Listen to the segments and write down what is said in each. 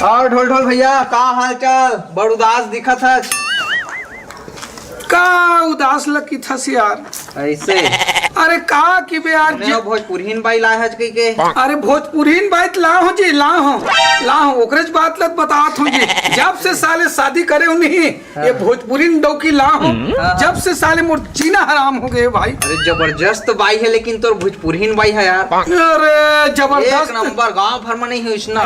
और ढोल ढोल भैया का हाल चाल? बड़ उदास दिखत है। का उदास लगी थस यार? ऐसे अरे का कि बे यार भोजपुरीन बाई ला है कई के। अरे भोजपुरीन बात ला हो जी, ला हो ओकरेज बात लत बतात हो जी। जब से साले शादी करे उन्हीं ये भोजपुरीन डौकी ला हो, जब से साले मोर जीना हराम हो गए भाई। अरे जबरदस्त बाई है, लेकिन तोर भोजपुरीन बाई है यार। अरे जबरदस्त एक नंबर, गांव भर में नहीं है इसना।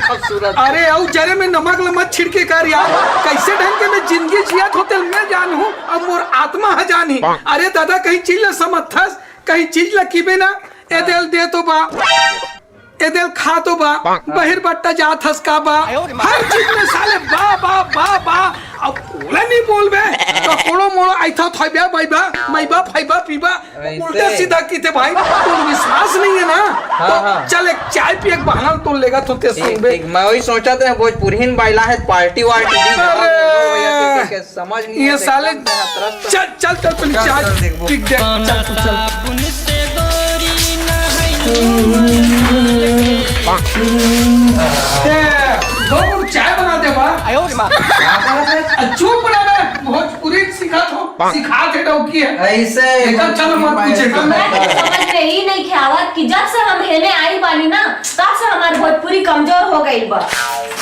खूबसूरत। अरे औ जरे में नमक लमक छिड़के कर यार, कैसे ढंग के मैं जिंदगी जियत होते मैं जानू अब मोर आत्मा है जानी। अरे दादा कहीं चीज ला समर्थस, कहीं चीज ला कीबे ना ए दिल दे तो बा, ए दिल खा तो बा, बहिर बट्टा जात हस का बा, हर चीज में साले बा बा बा बा। अब बोला नहीं बोलबे तो कोड़ो मोड़ो आइथा थइबा बाइबा माइबा फाइबा पीबा उल्टा सीधा कीते भाई। तो विश्वास नहीं है ना तो चल एक चाय पी, एक बहाना तो लेगा तो ते सुनबे। मैं वही सोचा था भोजपुरीन बाइला है, पार्टी वार्टी दी समझ नहीं ये साले। चल चल चल तुम चाय ठीक दे, चल चल दो चाय बना दे बा। चुप रह, भोजपुरी सिखा थे डौकी है ऐसे। चलो मत पूछे। मैं समझ में ही नहीं ख्यावत कि जब से हम हेने आई बानी ना तब से हमार भोजपुरी कमजोर हो गई बा।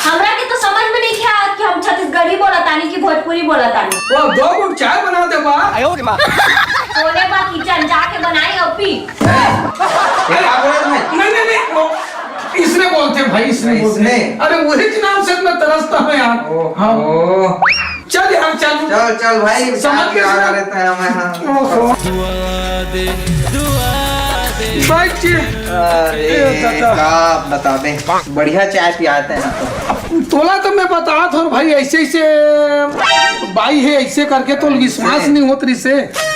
हमरा के तो समझ में नहीं ख्यावत कि हम छत्तीसगढ़ी बोला तानी कि भोजपुरी बोला तानी। वो दो गुट चाय बना दे बा। सोने बा किचन जाके बनाई और पी। नहीं इसने बोलते भाई, इसने बोलते। अरे वही नाम से मैं तरसता हूँ यार। हाँ चल यार चल चल चल भाई, समझ के रहता है बता दे, बढ़िया चाय पियाते हैं। तोला तो मैं बता था भाई, ऐसे ऐसे बाई है ऐसे करके तो विश्वास नहीं होत रही से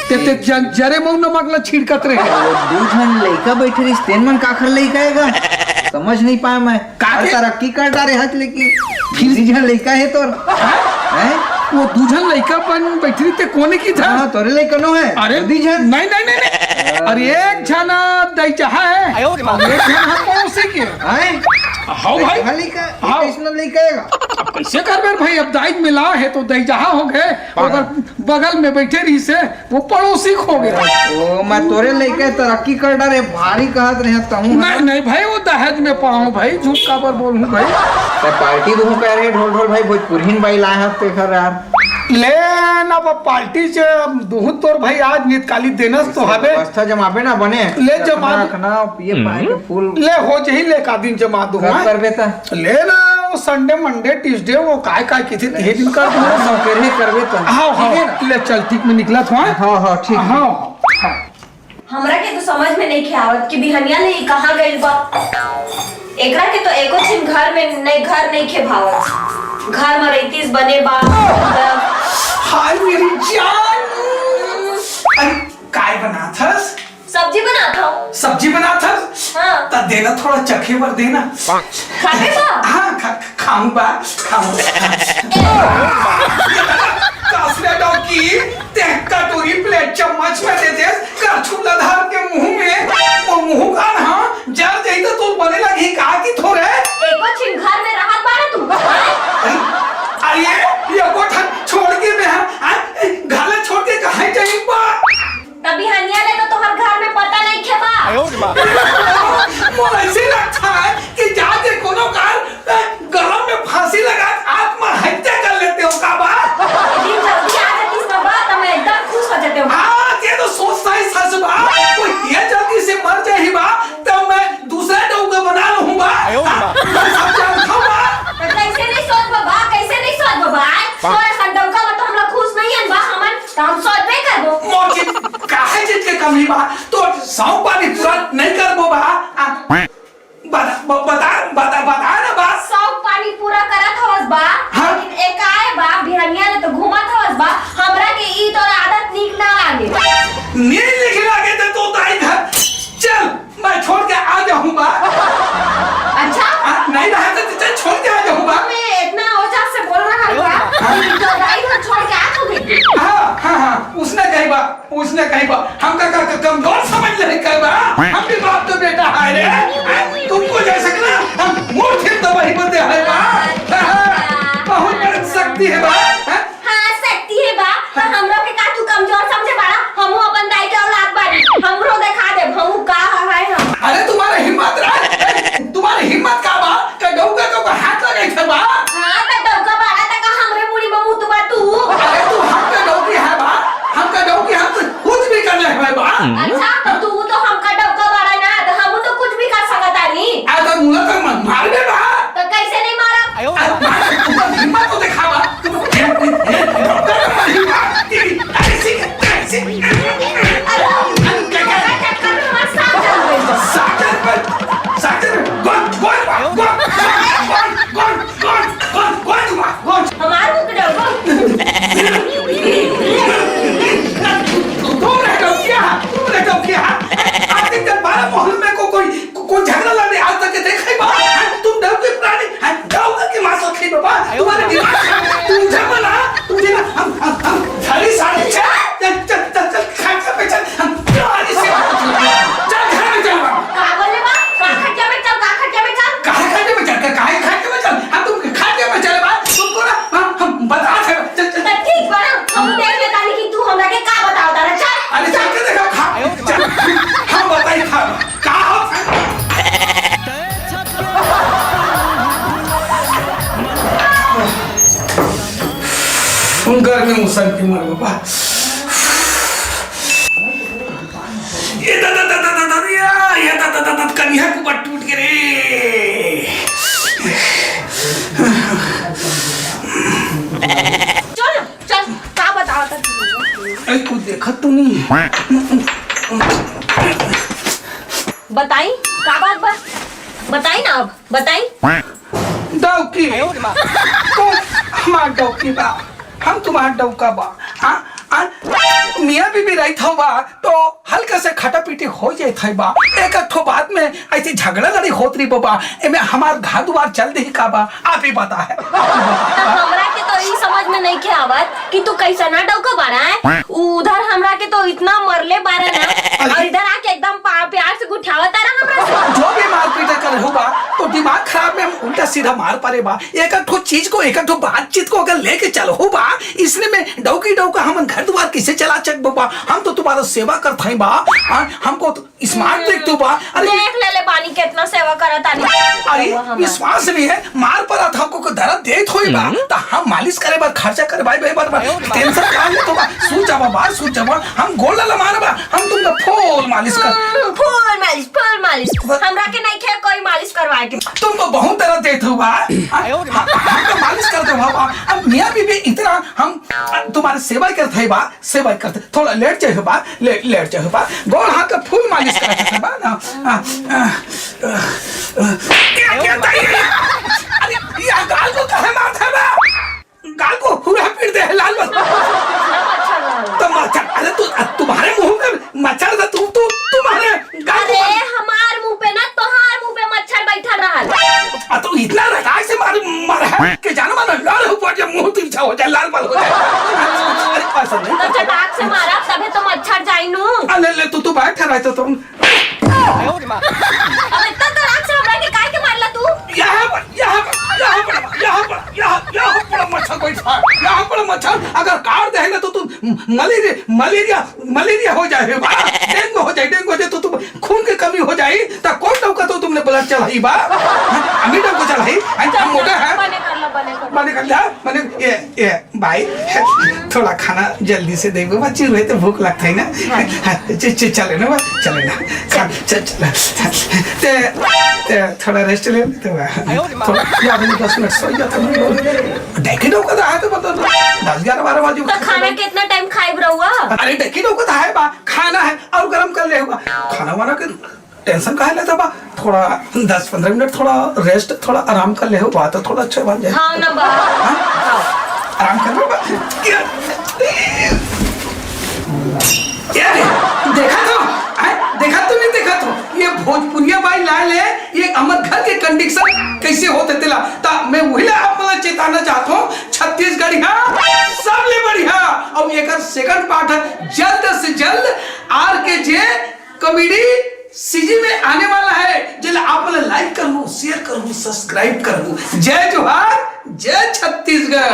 ते जरे मऊ नमक ला छिड़कत रहे। दू जन लइका बैठे रही, तेन मन काखर लइका हैगा समझ नहीं पाया मैं। तरक्की कर डारे हत, लेकिन फिर जन लइका है तोर हैं? वो दूजन लइका पन बैठी ते कोने की था? हाँ तोरे लइका नो है। अरे दूजन नहीं नहीं नहीं, अरे एक जना दैजहा है, एक जना पड़ोसी के हैं। हाँ भाई लइका किसना लइका हैगा? अब कैसे करबे भाई, अब दाइज मिला है तो दैजहा हो गए, अगर बगल में बैठे रही से वो पड़ोसी हो गए। ओ मैं तोरे लइका तरक्की कर डारे भारी कहत रहे कहूं। नहीं नहीं भाई वो दहेज में पाऊं भाई, झूठ का पर बोलूं भाई। पार्टी दो कह रहे ढोल ढोल भाई भोजपुरीन बाई लाए हैं ते खर यार। ले ना पार्टी से दूध तोर भाई आज निकाली देना तो हबे व्यवस्था जमाबे ना बने। ले जमा रखना पिए पाए के फूल ले हो जही ले का दिन जमा दो करबे ता ले ना वो संडे मंडे ट्यूसडे वो काय काय किसी ये दिन कर दो नौकरी करबे ता। हां हां ले चल ठीक में निकला था। हां हां ठीक। हां हमरा के तो समझ में नहीं ख्यावत कि बिहनिया ले कहां गइल बा। एकरा के तो एको छिन घर नहीं खे भावत। घर में रहतीस बने बा। हाय मेरी जान, अरे काय बना था? सब्जी बना था। सब्जी बना था? हाँ ता देना थोड़ा चखे पर देना। खाने बा? हाँ खाऊंगा कासले डॉकी ते कटोरी प्लेट चम्मच में दे दे कर छुला धार के मुंह में वो मुंह का ना जल जाई तो तू बने लगी का की थोड़े एको छिन घर में रहत बाड़े तू। अरे ये कोठन छोड़ के मैं घाले छोड़ के कहां जाई बा? तभी हनिया ले तो तोहर घर में पता नहीं खे बा। मोर ऐसे लगता है कि जाके कोनो कार गला में फांसी लगा आत्महत्या कर लेते हो का बा? दिन जल्दी आ जातीस ना बा तो मैं एकदम खुश हो जाते हूं। हाँ ये तो सोचता है सच बा, कोई ये जल्दी से मर जाए बा तो मैं दूसरा डौका बना लूंगा। मैं सब जानता हूं बा। तो कैसे नहीं सोच बाबा, कैसे नहीं सोच बाबा? तोरे संडौका में तो हमरा खुश नहीं है बा, हमन तो हम सोच पे करबो। मोची काहे चीज के कमी बा तो सौ पानी पूरा नहीं करबो बा। बता ना बा। शौक पानी पूरा करत हवस बा, लेकिन एक आए बा बिहनिया ले तो घूमत हवस बा। हमरा के ई तोर आदत नीक ना लागे। नींद लिखे लागे तो ताई घर चल मैं छोड़ के आ जाऊंगा। अच्छा नहीं रहा तो चल छोड़ के आ जाऊंगा। मैं इतना औजार से बोल रहा हूं तो दाई घर छोड़ के आ जाओगे? हाँ उसने कही बा हम का कमजोर समझ ले कही बा। हम भी बाप तो बेटा है रे, तुमको जैसे ना हम मूर्ख तो वही बते शुगर में मुसल के मर बाबा ये कन्या को बट टूट के रे। चल चल का बताओ अरे कुछ देखा तू नहीं? बताई का बात बा बताई ना अब बताई। डौकी कौन हमार डौकी बा? हम तुम्हार डौका बा? हाँ मियाँ बीबी रही था बा तो हल्का से खटा पीटी हो जाए था बा। एक ठो बात में ऐसी झगड़ा लड़ी होत रही बाबा एमे हमार घर द्वार चल दे का बा। आप ही बता है हमरा के तो ई समझ में नहीं के आवत कि तू कैसा ना डौका बारा है। उधर हमरा के तो इतना मरले बारा ना और इधर आके एकदम प्यार से गुठावत आ रहा हमरा से। जो भी मार पीटा कर हो बा तो दिमाग खराब में हम उल्टा सीधा मार पारे बा। एक ठो चीज को एक ठो बातचीत को अगर लेके चलो हो बा इसने में डौकी डौका हम घर द्वार किसे चला चक बाबा। हम तो तुम्हारा सेवा करते हैं बा। हमको तो स्मार्ट देख तू बा। अरे देख ले पानी कितना सेवा करत आनी। अरे विश्वास नहीं है मार पड़ा था हमको दर्द देत होई बा तो हम मालिश करे बार खर्चा करे भाई बार टेंशन का ले तो बा सूझ जावा बार सूझ जावा। हम गोल ला मार बा हम तुमका फूल मालिश कर फुल मालिश हमरा के नहीं खे कोई मालिश करवाए के। तुमको बहुत दर्द देत हो बा हम तो मालिश कर दो बा। अब मियां बीबी इतना हम तुम्हारे सेवा करते हैं बा सेवा करते थोड़ा लेट जाए बा लेट जाए बा गोल हाथ का फूल मालिश करते हैं बा ना। क्या अरे ये गाल को कहे मारता है बा गाल को पूरा पीट दे लाल बस तो मच्छर। अरे तू तुम्हारे मुंह में मच्छर था तुम्हारे अरे हमार मुंह पे ना तोहार मुंह पे मच्छर बैठा रहा। तो इतना रटाई से मार है कि जानो मानो लाल हो पड़ जाए मुंह तिरछा हो जाए लाल बाल हो जाए। अरे ऐसा नहीं तो चटाक से मारा तबे तो मच्छर जाई नु। अरे ले तू बैठा रहा तो तुम अब इतना तड़ाक से हमरा के काहे के मारला तू? यहाँ पर मच्छर बैठा यहाँ पर मच्छर अगर काट देगा तो तुम मलेरिया हो जाए डेंगू हो जाए तो तुम खून की कमी हो जाए तो कौन डौका तो तुमने ब्लड चढ़ाई बा अमी डौका चढ़ाई हम मोटा है बने कर लिया मैंने ये भाई थोड़ा खाना जल्दी से देगो बच्ची रहे तो भूख लगता है ना चले ना चल थोड़ा रेस्ट ले थोड़ा 10 मिनट सो जाता डेकी डौका है तो बता 10-11-12 बजे तो खाना कितना टाइम खाइब रहुआ? अरे डेकी डौका है बा खाना है और गरम कर ले होगा खाना वाना के टेंशन काहे लेता बा थोड़ा 10-15 मिनट थोड़ा रेस्ट थोड़ा आराम कर ले होगा तो थोड़ा अच्छा बन जाए। हाँ ना बा आराम कर लो देखा तो नहीं देखा तो ये भोजपुरिया बाई लाल है ये अमर घर के कंडीशन कैसे होते तिला ता मैं वही आप मतलब चेताना चाहता हूँ छत्तीसगढ़ सबले बढ़िया अब एक सेकंड पार्ट है जल्द से जल्द RKJ कॉमेडी सीजी में आने वाला है जिला आप लाइक करूँ शेयर करूँ सब्सक्राइब करूँ। जय जोहार जय छत्तीसगढ़।